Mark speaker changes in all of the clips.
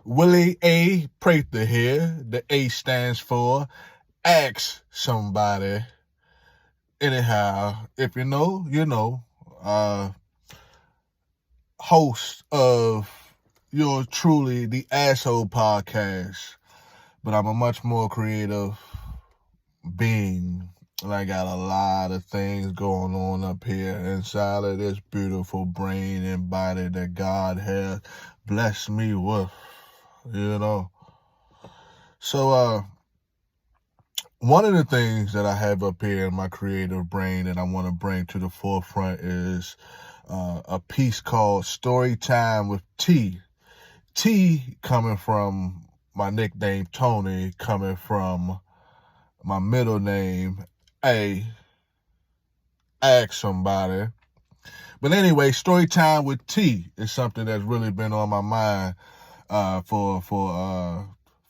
Speaker 1: Willie A Prather here. The A stands for Ask Somebody. Anyhow, if you know, you know. Host of You're Truly the Asshole podcast. But I'm a much more creative being. And I got a lot of things going on up here inside of this beautiful brain and body that God has blessed me with. So, one of the things that I have up here in my creative brain that I want to bring to the forefront is a piece called Story Time with T. T coming from my nickname Tony, coming from my middle name A. Ask Somebody. But anyway, Story Time with T is something that's really been on my mind for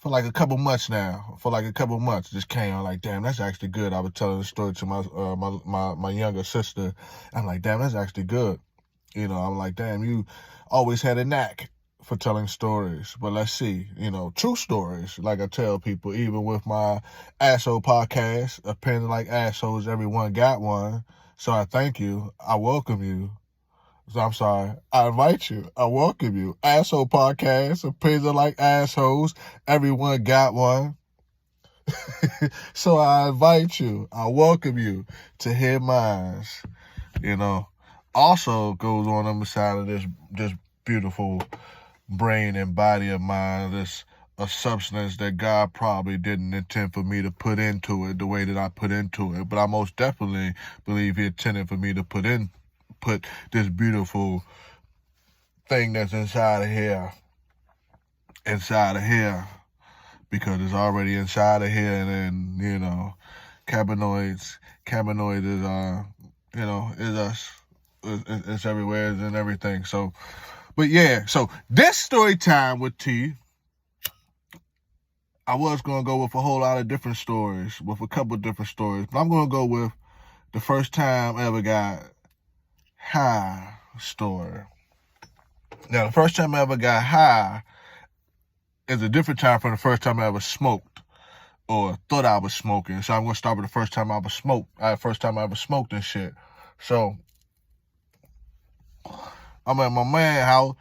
Speaker 1: like a couple months now. Just came. I'm like, damn, that's actually good. I was telling the story to my younger sister. I'm like, damn, that's actually good. I'm like, damn, you always had a knack for telling stories. But let's see, true stories. Like I tell people, even with my asshole podcast, Opinion Like Assholes, everyone got one. So I thank you. I welcome you. So I'm sorry. I invite you. I welcome you. Asshole podcast, Opinion Like Assholes, everyone got one. So I invite you. I welcome you to hear mine. Also goes on the side of this beautiful brain and body of mine, this a substance that God probably didn't intend for me to put into it the way that I put into it, but I most definitely believe He intended for me to put this beautiful thing that's inside of here, because it's already inside of here, and then cannabinoid is us. It's everywhere and everything. So, but yeah, so this story time with T, I was going to go with a whole lot of different stories, with a couple of different stories, but I'm going to go with the first time I ever got high story. Now, the first time I ever got high is a different time from the first time I ever smoked or thought I was smoking. So I'm going to start with the first time I ever smoked. First time I ever smoked and shit. So I'm at my man's house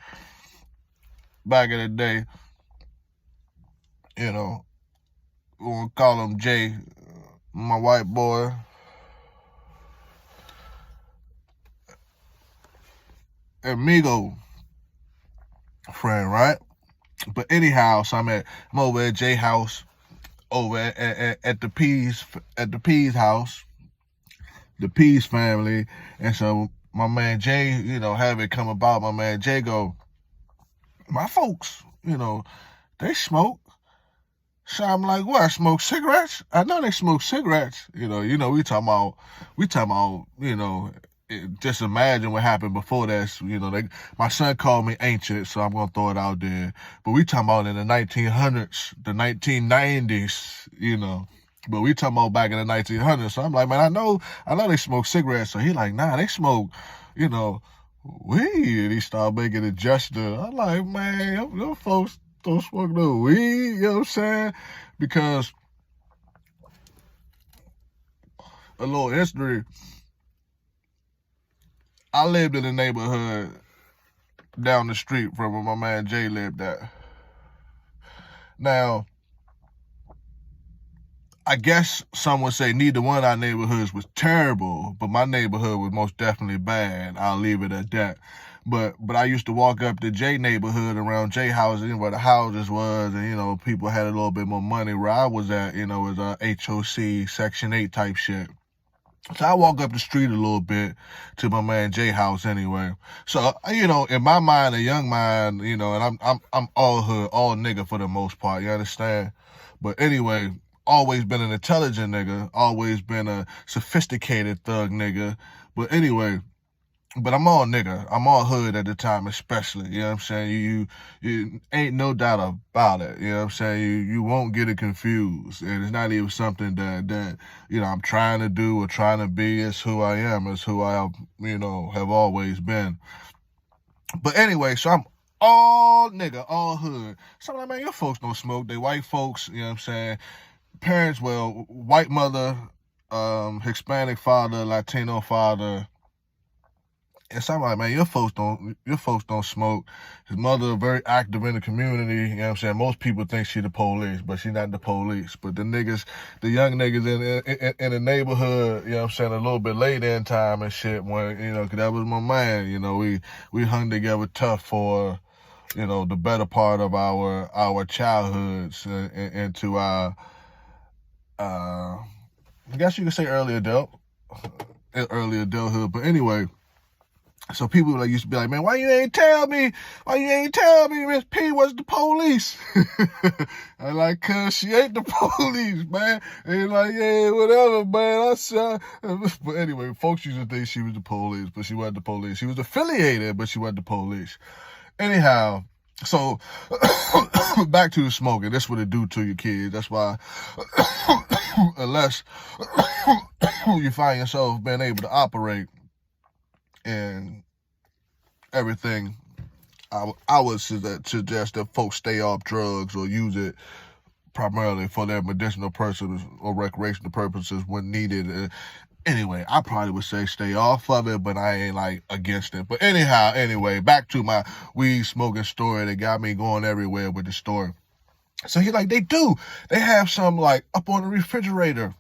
Speaker 1: back in the day. We'll call him Jay, my white boy. Amigo friend, right? But anyhow, so I'm over at Jay's house, over at the Pease house, the Pease family, and so my man Jay, have it come about. My man Jay go, my folks, they smoke. So I'm like, what? Smoke cigarettes? I know they smoke cigarettes. We talking about, just imagine what happened before that. My son called me ancient, so I'm gonna throw it out there. But we talking about in the 1900s, the 1990s, But we talking about back in the 1900s. So I'm like, man, I know they smoke cigarettes. So he like, nah, they smoke, weed. And he started making a gesture. I'm like, man, them folks don't smoke no weed, you know what I'm saying? Because a little history, I lived in a neighborhood down the street from where my man Jay lived at. Now, I guess some would say neither one of our neighborhoods was terrible, but my neighborhood was most definitely bad. I'll leave it at that. But I used to walk up to Jay neighborhood around Jay houses, where the houses was, and people had a little bit more money. Where I was at, was HOC Section 8 type shit. So I walk up the street a little bit to my man Jay house anyway. So in my mind, a young mind, and I'm all hood, all nigga for the most part. You understand? But anyway, always been an intelligent nigga, always been a sophisticated thug nigga. But anyway. But I'm all nigga. I'm all hood at the time, especially. You know what I'm saying? You ain't no doubt about it. You know what I'm saying? You won't get it confused. And it's not even something that I'm trying to do or trying to be. It's who I am. It's who I have always been. But anyway, so all nigga, all hood. So I'm like, man, your folks don't smoke. They white folks, you know what I'm saying? Parents, well, white mother, Hispanic father, Latino father. And so I'm like, man, your folks don't smoke. His mother very active in the community, you know what I'm saying? Most people think she the police, but she not the police. But the young niggas in the neighborhood, you know what I'm saying, a little bit later in time and shit, when, you know, 'cause that was my man, you know, we hung together tough for, you know, the better part of our childhoods into our, I guess you could say early adulthood. But anyway, so people like used to be like, man, why you ain't tell me? Why you ain't tell me Miss P was the police? I'm like, cause she ain't the police, man. And like, yeah, whatever, man. I saw. But anyway, folks used to think she was the police, but she wasn't the police. She was affiliated, but she wasn't the police. Anyhow, so back to the smoking. That's what it do to your kids. That's why, unless you find yourself being able to operate and everything, I would suggest that folks stay off drugs or use it primarily for their medicinal purposes or recreational purposes when needed. Anyway, I probably would say stay off of it, but I ain't like against it. But anyway, back to my weed smoking story that got me going everywhere with the story. So he like, they have some like up on the refrigerator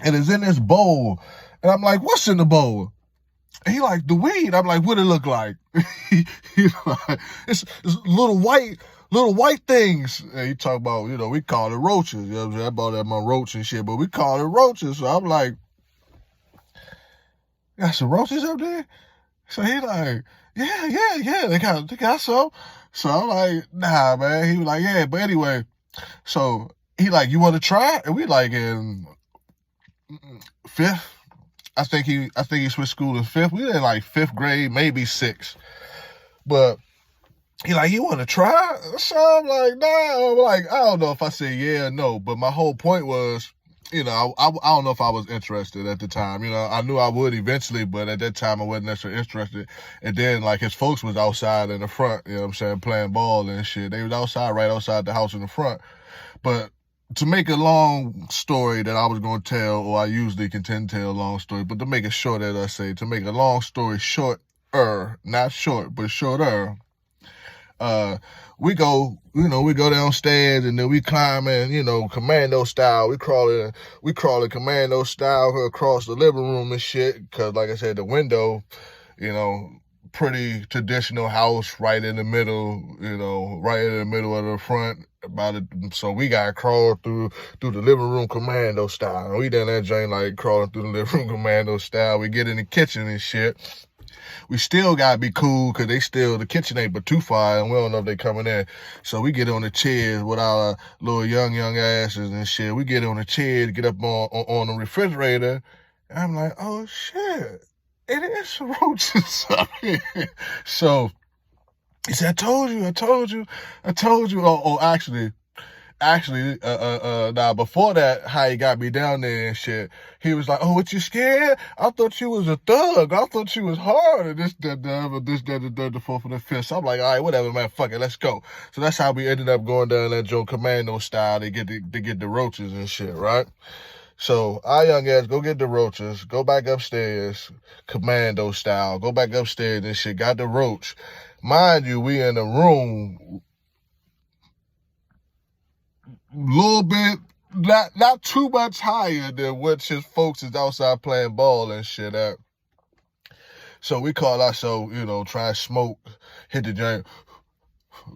Speaker 1: and it's in this bowl. And I'm like, what's in the bowl? And he like, the weed. I'm like, what it look like? He's like, it's little white things. And he talk about, you know, we call it roaches. You know what I'm saying? I bought that my roach and shit, but we call it roaches. So I'm like, got some roaches up there? So he like, yeah, they got some. So I'm like, nah, man. He was like, yeah, but anyway. So he like, you want to try it? And we like in 5th. I think he switched school in 5th. We in like 5th grade, maybe 6th. But he like, you want to try? So I'm like, nah. I'm like, I don't know if I say yeah or no. But my whole point was, you know, I don't know if I was interested at the time. You know, I knew I would eventually, but at that time I wasn't necessarily interested. And then like his folks was outside in the front, you know what I'm saying, playing ball and shit. They was outside, right outside the house in the front. But to make a long story that I was going to tell, or I usually can tend to tell a long story, but to make it short, as I say, to make a long story shorter, not short, but shorter, we go downstairs and then we climbing, you know, commando style. We crawling commando style across the living room and shit. Cause like I said, the window, you know, pretty traditional house right in the middle, you know, right in the middle of the front. So we got crawled through the living room commando style. We done that joint like crawling through the living room commando style. We get in the kitchen and shit. We still gotta be cool because the kitchen ain't but too far and we don't know if they coming in. So we get on the chairs with our little young asses and shit. We get on the chairs, get up on the refrigerator. And I'm like, oh shit, it is some roaches up here. So he said, I told you. Actually, now before that, how he got me down there and shit, he was like, oh, what, you scared? I thought you was a thug. I thought you was hard. And this, that, the other, the fourth, and the fifth. So I'm like, all right, whatever, man, fuck it, let's go. So that's how we ended up going down that Joe Commando style to get the roaches and shit, right? So our young ass go get the roaches, go back upstairs, commando style, go back upstairs and shit, got the roach. Mind you, we in a room, little bit, not too much higher than what his folks is outside playing ball and shit at. So we call ourselves, you know, try to smoke, hit the joint,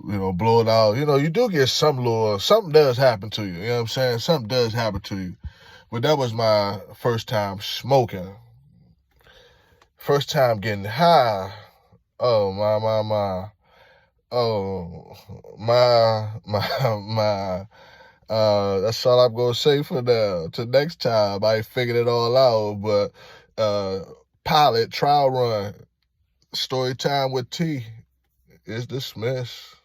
Speaker 1: you know, blow it out. You know, you do get something does happen to you. You know what I'm saying? Something does happen to you. But that was my first time smoking. First time getting high. Oh, my. Oh, my. That's all I'm going to say for now. Till next time, I ain't figured it all out. But pilot, trial run, story time with T is dismissed.